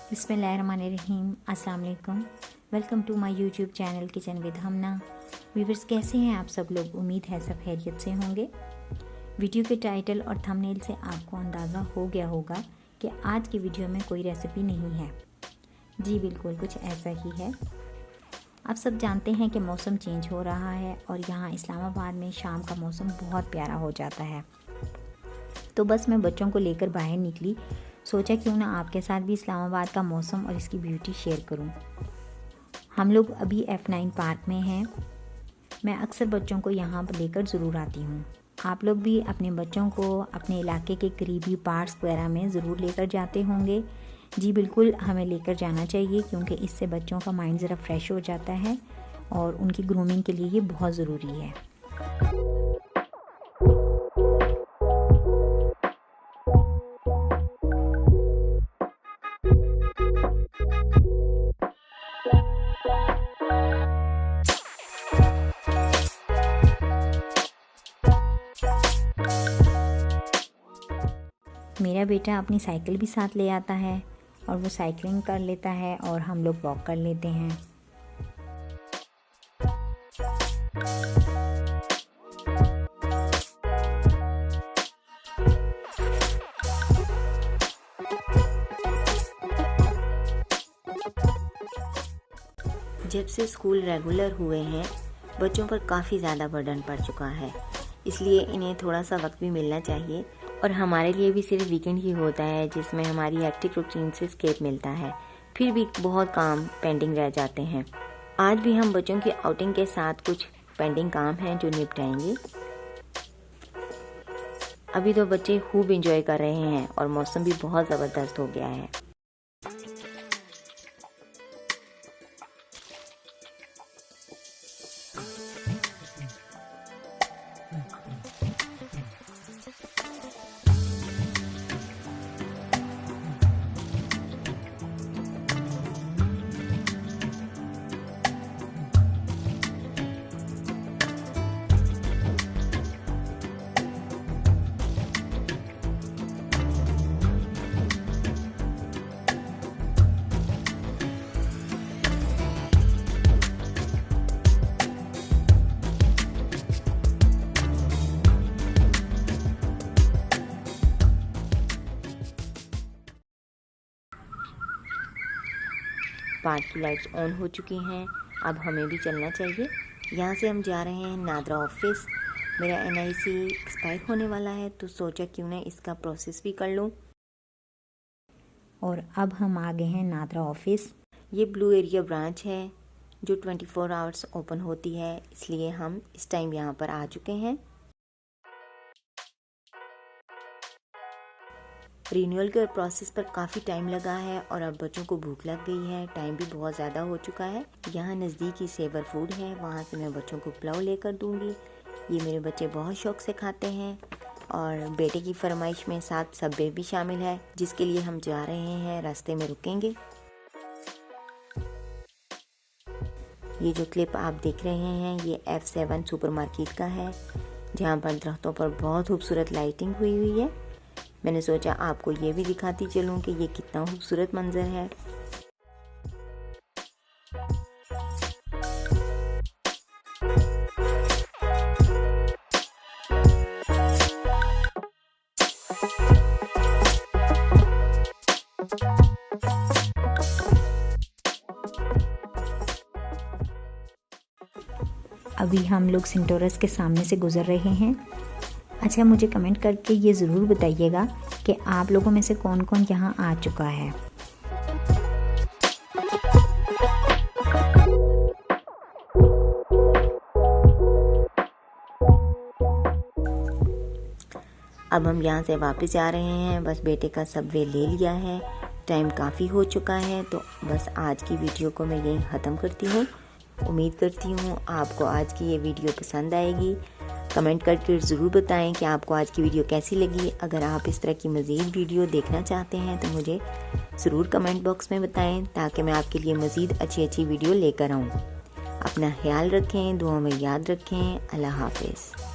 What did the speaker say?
बिस्मिल्लाहिर्रहमानिर्रहीम। अस्सलाम वालेकुम। Welcome to my YouTube channel kitchen with Hamna. Viewers, कैसे हैं आप सब लोग? उम्मीद है सब खैरियत से होंगे। वीडियो के टाइटल और थंबनेल से आपको अंदाज़ा हो गया होगा कि आज की वीडियो में कोई रेसिपी नहीं है। जी बिल्कुल, कुछ ऐसा ही है। आप सब जानते हैं कि मौसम चेंज हो रहा है और यहाँ इस्लामाबाद में शाम का मौसम बहुत प्यारा हो जाता है। तो बस मैं बच्चों को लेकर बाहर निकली, सोचा क्यों ना आपके साथ भी इस्लामाबाद का मौसम और इसकी ब्यूटी शेयर करूं। हम लोग अभी F9 पार्क में हैं। मैं अक्सर बच्चों को यहाँ पर लेकर ज़रूर आती हूँ। आप लोग भी अपने बच्चों को अपने इलाके के करीबी पार्क्स वगैरह में ज़रूर लेकर जाते होंगे। जी बिल्कुल, हमें लेकर जाना चाहिए क्योंकि इससे बच्चों का माइंड ज़रा फ्रेश हो जाता है और उनकी ग्रूमिंग के लिए ये बहुत ज़रूरी है। मेरा बेटा अपनी साइकिल भी साथ ले आता है और वो साइकिलिंग कर लेता है और हम लोग वॉक कर लेते हैं। जब से स्कूल रेगुलर हुए हैं, बच्चों पर काफ़ी ज़्यादा बर्डन पड़ चुका है, इसलिए इन्हें थोड़ा सा वक्त भी मिलना चाहिए। और हमारे लिए भी सिर्फ वीकेंड ही होता है जिसमें हमारी एक्टिव रूटीन से एस्केप मिलता है, फिर भी बहुत काम पेंडिंग रह जाते हैं। आज भी हम बच्चों की आउटिंग के साथ कुछ पेंडिंग काम हैं जो निपटाएंगे। अभी तो बच्चे खूब एंजॉय कर रहे हैं और मौसम भी बहुत ज़बरदस्त हो गया है। पार्क की लाइट्स ऑन हो चुकी हैं, अब हमें भी चलना चाहिए। यहाँ से हम जा रहे हैं नादरा ऑफिस। मेरा NIC एक्सपायर होने वाला है तो सोचा क्यों ना इसका प्रोसेस भी कर लूँ। और अब हम आ गए हैं नादरा ऑफिस। ये ब्लू एरिया ब्रांच है जो 24 आवर्स ओपन होती है, इसलिए हम इस टाइम यहाँ पर आ चुके हैं। रिन्यूअल के प्रोसेस पर काफ़ी टाइम लगा है और अब बच्चों को भूख लग गई है, टाइम भी बहुत ज़्यादा हो चुका है। यहाँ नज़दीक ही सेवर फूड है, वहाँ से मैं बच्चों को पुलाव लेकर दूँगी। ये मेरे बच्चे बहुत शौक से खाते हैं और बेटे की फरमाइश में साथ सबवे भी शामिल है, जिसके लिए हम जा रहे हैं, रास्ते में रुकेंगे। ये जो क्लिप आप देख रहे हैं ये F7 सुपरमार्केट का है, जहाँ पर दरख्तों पर बहुत खूबसूरत लाइटिंग हुई है। मैंने सोचा आपको ये भी दिखाती चलूं कि ये कितना खूबसूरत मंजर है। अभी हम लोग सेंटोरस के सामने से गुजर रहे हैं। अच्छा, मुझे कमेंट करके ये ज़रूर बताइएगा कि आप लोगों में से कौन कौन यहाँ आ चुका है। अब हम यहाँ से वापस जा रहे हैं, बस बेटे का सबवे ले लिया है, टाइम काफ़ी हो चुका है, तो बस आज की वीडियो को मैं यहीं ख़त्म करती हूँ। उम्मीद करती हूँ आपको आज की ये वीडियो पसंद आएगी। कमेंट करके ज़रूर बताएं कि आपको आज की वीडियो कैसी लगी। अगर आप इस तरह की मज़ीद वीडियो देखना चाहते हैं तो मुझे ज़रूर कमेंट बॉक्स में बताएं, ताकि मैं आपके लिए मज़ीद अच्छी वीडियो लेकर आऊँ। अपना ख्याल रखें, दुआ में याद रखें। अल्लाह हाफ़िज़।